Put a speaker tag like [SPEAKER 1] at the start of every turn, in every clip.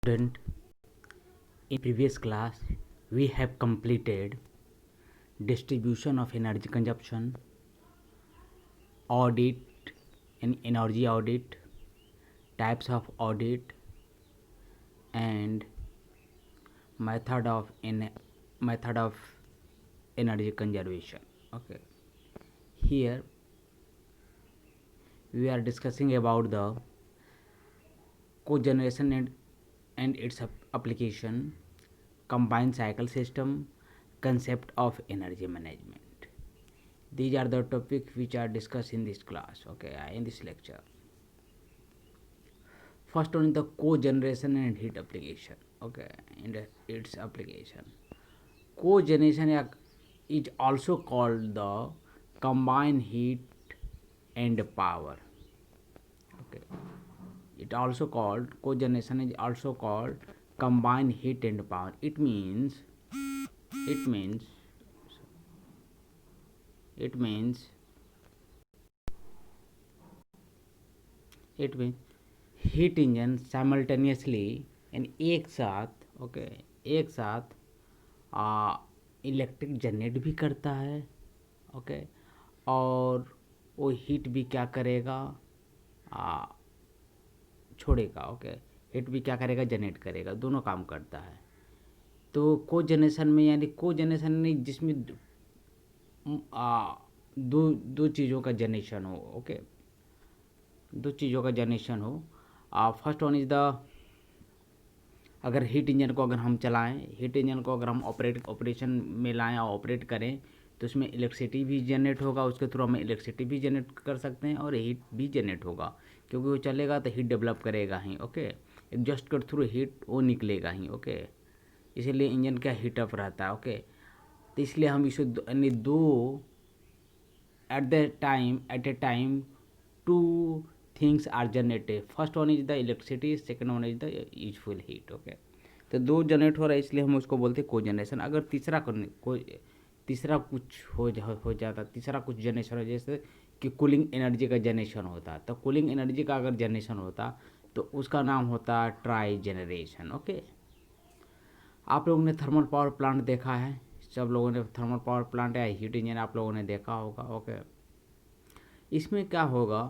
[SPEAKER 1] Student, in previous class we have completed distribution of energy consumption, audit and energy audit, types of audit, and method of energy conservation. Okay, here we are discussing about the cogeneration and its application, combined cycle system, concept of energy management. These are the topics which are discussed in this class, okay, in this lecture. First one is the cogeneration and heat application, okay, and its application. Cogeneration is also called the combined heat and power. Okay, it also called cogeneration is also called combined heat and power. It means heat engine simultaneously यानी एक साथ electric generate भी करता है, okay, और वो heat भी क्या करेगा, छोड़ेगा, ओके, हीट भी क्या करेगा, जनरेट करेगा, दोनों काम करता है। तो कोजेनेरेशन में यानी कोजेनेरेशन नहीं जिसमें दो चीज़ों का जनरेशन हो, ओके, दो चीज़ों का जनरेशन हो। फर्स्ट वन इज़ द, अगर हीट इंजन को अगर हम चलाएं, हीट इंजन को अगर हम ऑपरेशन में लाएं और ऑपरेट करें तो उसमें इलेक्ट्रिसिटी भी जनरेट होगा, उसके थ्रू हम इलेक्ट्रिसिटी भी जनरेट कर सकते हैं और हीट भी जनरेट होगा, क्योंकि वो चलेगा तो हीट डेवलप करेगा ही, ओके, एग्जॉस्ट के थ्रू हीट वो निकलेगा ही, ओके, इसीलिए इंजन का हीटअप रहता है, ओके। तो इसलिए हम इसे यानी दो at a time two things are generated. First one is the electricity, second one is the useful heat, okay. तो दो जनरेट हो रहा है, इसलिए हम उसको बोलते हैं कोजेनरेशन। अगर तीसरा कुछ हो जाता, तीसरा कुछ जनरेशन हो, जैसे कि कूलिंग एनर्जी का जनरेशन होता, तो कूलिंग एनर्जी का अगर जनरेशन होता तो उसका नाम होता ट्राई जनरेशन, ओके। आप लोगों ने थर्मल पावर प्लांट देखा है, सब लोगों ने थर्मल पावर प्लांट या हीट इंजन आप लोगों ने देखा होगा, ओके। इसमें क्या होगा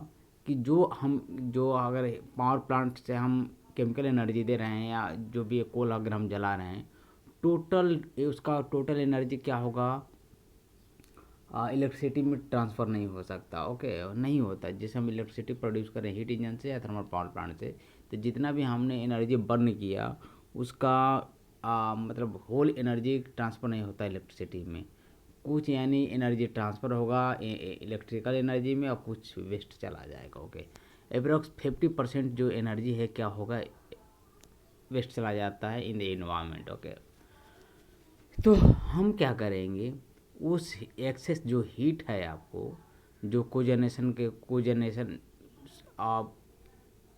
[SPEAKER 1] कि जो अगर पावर प्लांट से हम केमिकल एनर्जी दे रहे हैं या जो भी कोल अगर हम जला रहे हैं, उसका टोटल एनर्जी क्या होगा, इलेक्ट्रिसिटी में ट्रांसफ़र नहीं हो सकता, ओके, नहीं होता। जैसे हम इलेक्ट्रिसिटी प्रोड्यूस करें हीट इंजन से या थर्मल पावर प्लांट से, तो जितना भी हमने एनर्जी बर्न किया उसका मतलब होल एनर्जी ट्रांसफ़र नहीं होता इलेक्ट्रिसिटी में। कुछ यानी एनर्जी ट्रांसफ़र होगा इलेक्ट्रिकल एनर्जी में और कुछ वेस्ट चला जाएगा, ओके। अप्रॉक्स 50% जो एनर्जी है क्या होगा, वेस्ट चला जाता है इन द एनवायरनमेंट, ओके। तो हम क्या करेंगे, उस एक्सेस जो हीट है आपको, जो कोजेनरेशन आप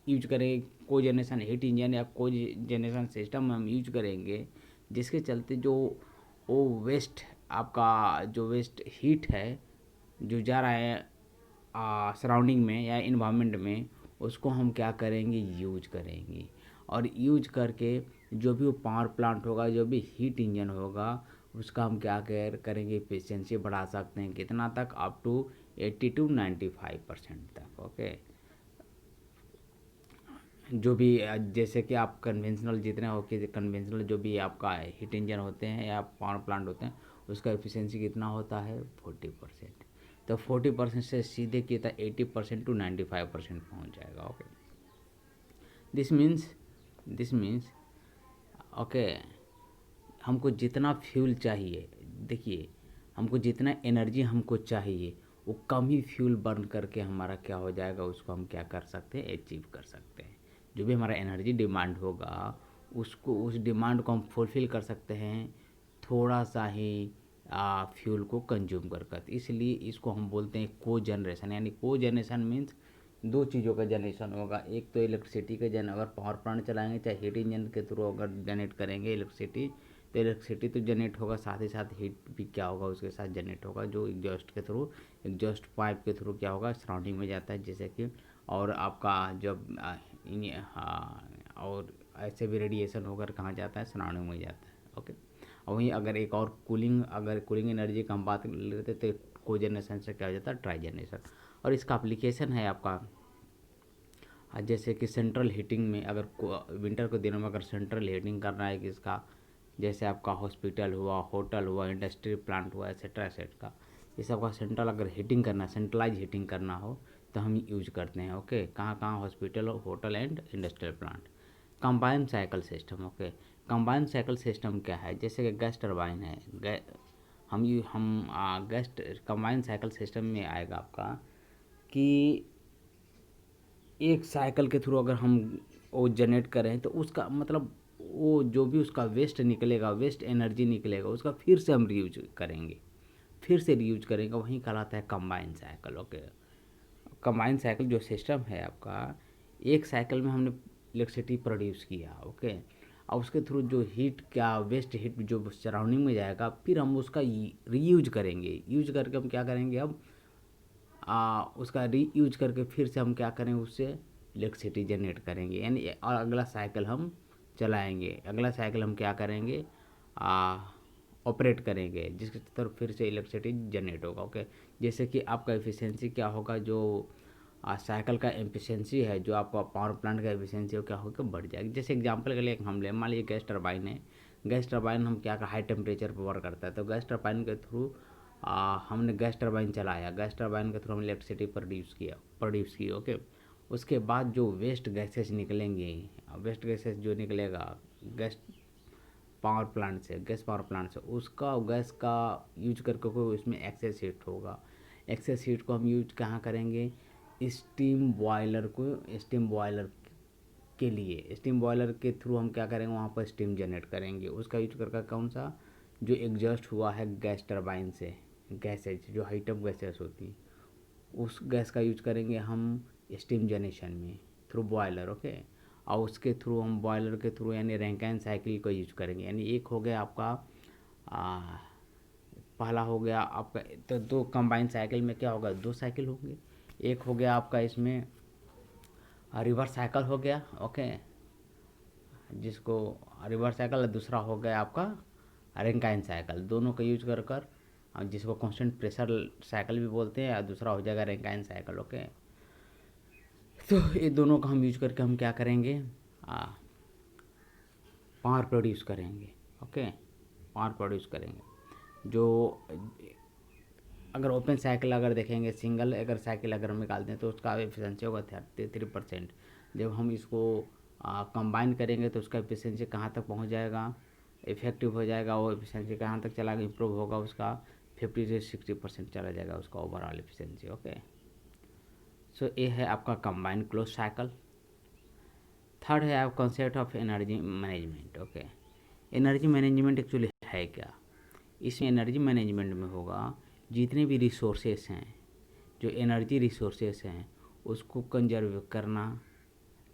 [SPEAKER 1] यूज करेंगे, कोजेनरेशन हीट इंजन या कोजेनरेशन सिस्टम हम यूज करेंगे, जिसके चलते जो वो वेस्ट आपका जो वेस्ट हीट है जो जा रहा है सराउंडिंग में या इन्वायरमेंट में, उसको हम क्या करेंगे, यूज करेंगे। और यूज करके जो भी वो पावर प्लांट होगा, जो भी हीट इंजन होगा, उसका हम क्या करेंगे, एफिशिएंसी बढ़ा सकते हैं, कितना तक, अप टू 80 to 95% तक, ओके। जो भी जैसे कि आप कन्वेंशनल जितने हो कि कन्वेंशनल जो भी आपका हीट इंजन होते हैं या पावर प्लांट होते हैं, उसका एफिशिएंसी कितना होता है, 40%। तो 40% से सीधे कितना 80% to 95% पहुँच जाएगा, ओके। दिस मीन्स ओके, हमको जितना फ्यूल चाहिए, देखिए, हमको जितना एनर्जी हमको चाहिए वो कम ही फ्यूल बर्न करके हमारा क्या हो जाएगा, उसको हम क्या कर सकते हैं, अचीव कर सकते हैं। जो भी हमारा एनर्जी डिमांड होगा उस डिमांड को हम फुलफ़िल कर सकते हैं थोड़ा सा ही फ्यूल को कंज्यूम कर। इसलिए इसको हम बोलते हैं को जनरेशन। यानी को जनरेशन मीन्स दो चीज़ों का जनरेशन होगा, एक तो इलेक्ट्रिसिटी का अगर पावर प्लांट चलाएंगे चाहे हीट इंजन के थ्रू अगर जनरेट करेंगे इलेक्ट्रिसिटी, तो इलेक्ट्रिसिटी तो जनरेट होगा, साथ ही साथ हीट भी क्या होगा उसके साथ जनरेट होगा, जो एग्जॉस्ट पाइप के थ्रू क्या होगा, सराउंडिंग में जाता है, जैसे कि और आपका जब और ऐसे भी रेडिएशन होकर कहाँ जाता है, सराउंडिंग में जाता है। ओके, और वहीं अगर एक और कूलिंग एनर्जी का हम बात लेते तो कोजेनरेशन से क्या हो जाता है, ट्राइजेनरेशन। और इसका एप्लीकेशन है आपका जैसे कि सेंट्रल हीटिंग में, अगर विंटर के दिनों में अगर सेंट्रल हीटिंग करना है किसका, जैसे आपका हॉस्पिटल हुआ, होटल हुआ, इंडस्ट्री प्लांट हुआ, एक्सेट्रा एक्सेट्रा, ये सब का सेंट्रल अगर हीटिंग करना, सेंट्रलाइज हीटिंग करना हो तो हम यूज करते हैं। ओके, कहाँ कहाँ, hospital, hotel and industrial plant. Combined cycle system. Okay, combined cycle system क्या है, जैसे कि गैस टरबाइन है, गैस कंबाइंड साइकिल सिस्टम में आएगा आपका कि एक साइकिल के थ्रू अगर हम वो जनरेट करें तो उसका मतलब वो जो भी उसका वेस्ट निकलेगा, वेस्ट एनर्जी निकलेगा, उसका फिर से हम रीयूज करेंगे, वहीं कहलाता है combined cycle. Okay, combined cycle जो सिस्टम है आपका, एक साइकिल में हमने इलेक्ट्रिसिटी प्रोड्यूस किया। ओके, और उसके थ्रू जो हीट, क्या वेस्ट हीट जो सराउंडिंग में जाएगा, फिर हम उसका रीयूज करेंगे। यूज करके हम क्या करेंगे, अब उसका रीयूज करके फिर से हम क्या करें, उससे इलेक्ट्रिसिटी जनरेट करेंगे, यानी और अगला साइकिल हम चलाएंगे। अगला साइकिल हम क्या करेंगे, ऑपरेट करेंगे, जिसके तरफ फिर से इलेक्ट्रिसिटी जनरेट होगा। ओके, जैसे कि आपका एफिशिएंसी क्या होगा, जो साइकिल का एफिशिएंसी है, जो आपका पावर प्लांट का एफिशिएंसी हो क्या होगा, बढ़ जाएगी। जैसे एग्जांपल के लिए हम ले, मान लीजिए गैस टरबाइन है, गैस टरबाइन हम क्या, हाई टेम्परेचर पर वर्क करता है, तो गैस टरबाइन के थ्रू हमने गैस टरबाइन चलाया, गैस टरबाइन के थ्रू हमने इलेक्ट्रिसिटी प्रोड्यूस की। ओके, उसके बाद जो वेस्ट गैसेस निकलेंगे, वेस्ट गैसेस जो निकलेगा गैस गैस पावर प्लांट से, उसका गैस का यूज करके कोई उसमें एक्सेस हीट होगा। एक्सेस हीट को हम यूज कहाँ करेंगे, स्टीम बॉयलर के लिए, स्टीम बॉयलर के थ्रू हम क्या करेंगे, वहाँ पर स्टीम जनरेट करेंगे। उसका यूज करके कौन सा, जो एग्जॉस्ट हुआ है गैस टरबाइन से, गैसेज जो हाइटअप गैसेस होती हैं, उस गैस का यूज करेंगे हम स्टीम जनरेशन में थ्रू बॉयलर। ओके, और उसके थ्रू हम बॉयलर के थ्रू यानी रैंकाइन साइकिल को यूज करेंगे। यानी एक हो गया आपका पहला हो गया आपका, तो दो कंबाइंड साइकिल में क्या होगा, दो साइकिल होंगे। एक हो गया आपका इसमें रिवर्स साइकिल हो गया। ओके, जिसको रिवर्स साइकिल, दूसरा हो गया आपका रैंकाइन साइकिल, दोनों का यूज कर जिसको कांस्टेंट प्रेशर साइकिल भी बोलते हैं, और दूसरा हो जाएगा रैंकाइन साइकिल। ओके, तो ये दोनों का हम यूज करके हम क्या करेंगे, पावर प्रोड्यूस करेंगे। ओके, पावर प्रोड्यूस करेंगे। जो अगर ओपन साइकिल अगर देखेंगे, सिंगल अगर साइकिल अगर हम निकालते हैं तो उसका एफिशिएंसी होगा 33%। जब हम इसको कंबाइन करेंगे तो उसका एफिशिएंसी कहाँ तक पहुँच जाएगा, इफेक्टिव हो जाएगा, वो एफिशिएंसी कहाँ तक चला गया, इम्प्रूव होगा, उसका 50 से 60% चला जाएगा उसका ओवरऑल एफिशिएंसी। ओके, सो ये है आपका कंबाइंड क्लोज साइकिल। थर्ड है आप concept of energy management. Okay, energy management actually है क्या, इसमें एनर्जी मैनेजमेंट में होगा जितने भी रिसोर्सेस हैं, जो एनर्जी रिसोर्सेस हैं उसको कंजर्व करना,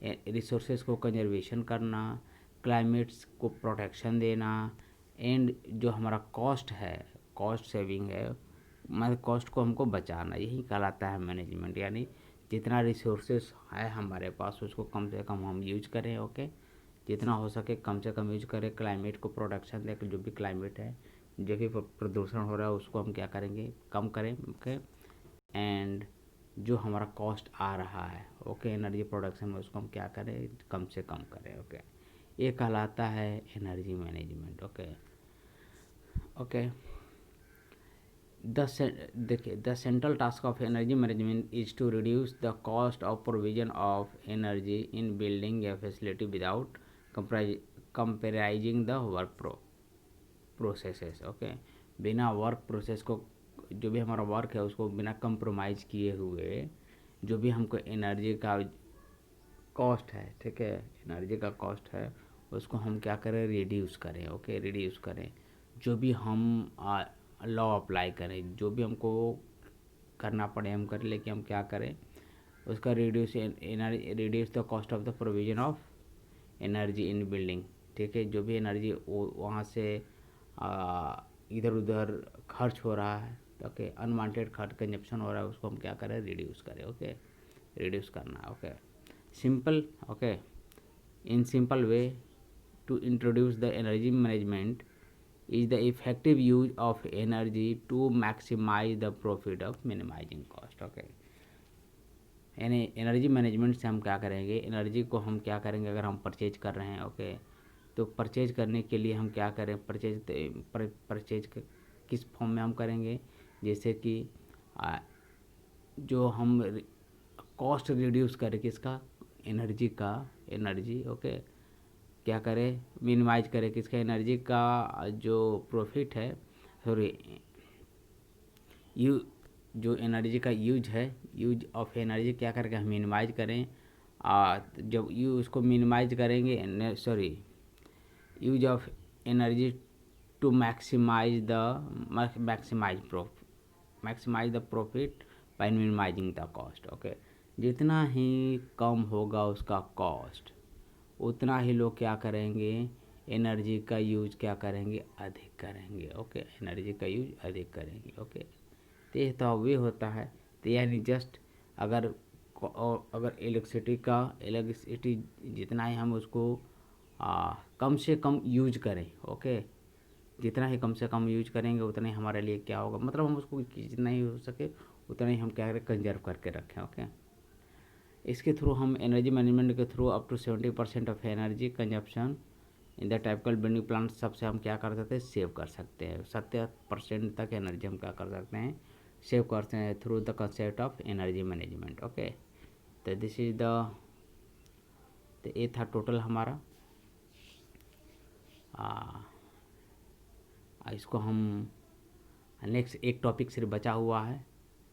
[SPEAKER 1] रिसोर्सेस को कंजर्वेशन करना, क्लाइमेट्स को प्रोटेक्शन देना, एंड जो हमारा कॉस्ट है, कॉस्ट सेविंग है, मतलब कॉस्ट को हमको बचाना, यही कहलाता है मैनेजमेंट। यानी जितना रिसोर्सेस है हमारे पास उसको कम से कम हम यूज करें। ओके, जितना हो सके कम से कम यूज करें, क्लाइमेट को प्रोटेक्शन दें, जो भी क्लाइमेट है, जो भी प्रदूषण हो रहा है उसको हम क्या करेंगे, कम करें। ओके, एंड जो हमारा कॉस्ट आ रहा है, ओके, एनर्जी प्रोडक्शन में, उसको हम क्या करें, कम से कम करें। ओके, ये कहलाता है एनर्जी मैनेजमेंट। ओके, ओके, देखिए, the central task of energy management is to reduce the cost of provision of energy in building या facility without compromising the work processes. Okay, बिना वर्क प्रोसेस को, जो भी हमारा वर्क है उसको बिना कंप्रोमाइज़ किए हुए, जो भी हमको एनर्जी का कॉस्ट है, ठीक है, एनर्जी का कॉस्ट है, उसको हम क्या करें, रिड्यूस करें। ओके, रिड्यूस करें, जो भी हम लॉ अप्लाई करें, जो भी हमको करना पड़े हम करें, लेकिन हम क्या करें, उसका reduce the cost of the provision of energy in building. ठीक है, जो भी एनर्जी वहाँ से इधर उधर खर्च हो रहा है, ओके, अनवांटेड खर्च कंजप्शन हो रहा है, उसको हम क्या करें, रिड्यूस करें। ओके, रिड्यूस करना है। Okay, simple. Okay, in simple way to introduce the energy management is the effective use of energy to maximize the profit of minimizing cost. Okay, यानी एनर्जी मैनेजमेंट से हम क्या करेंगे, एनर्जी को हम क्या करेंगे, अगर हम परचेज कर रहे हैं ओके, तो परचेज करने के लिए हम क्या करें, परचेज किस फॉर्म में हम करेंगे, जैसे कि जो हम कॉस्ट रिड्यूस करें किसका, एनर्जी का, एनर्जी ओके, क्या करें, मिनिमाइज करें किसका, एनर्जी का जो प्रॉफिट है, सॉरी जो एनर्जी का यूज है, यूज ऑफ एनर्जी क्या करके हम मिनिमाइज करें। जब उसको मिनिमाइज करेंगे, sorry use of energy to maximize the profit by minimizing the cost. Okay, जितना ही कम होगा उसका कॉस्ट, उतना ही लोग क्या करेंगे, एनर्जी का यूज क्या करेंगे, अधिक करेंगे। ओके, एनर्जी का यूज अधिक करेंगे। ओके, तो ये तो वे होता है, तो यानी जस्ट अगर इलेक्ट्रिसिटी जितना ही हम उसको कम से कम यूज करें, ओके, जितना ही कम से कम यूज करेंगे उतना ही हमारे लिए क्या होगा, मतलब हम उसको जितना ही हो सके उतना ही हम क्या करें, कंजर्व करके रखें। ओके, इसके थ्रू हम एनर्जी मैनेजमेंट के through up to 70% of energy consumption in the typical building plant सबसे हम क्या कर सकते हैं, सेव कर सकते हैं। 70% तक एनर्जी हम क्या कर सकते हैं, सेव करते हैं through the concept of energy management. Okay, तो दिस इज द, तो ये था टोटल हमारा, इसको हम नेक्स्ट एक टॉपिक सिर्फ बचा हुआ है।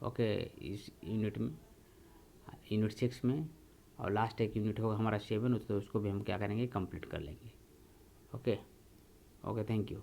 [SPEAKER 1] ओके, इस यूनिट में, यूनिट 6 में, और लास्ट एक यूनिट होगा हमारा 7, तो उसको भी हम क्या करेंगे, कंप्लीट कर लेंगे। Okay, thank you.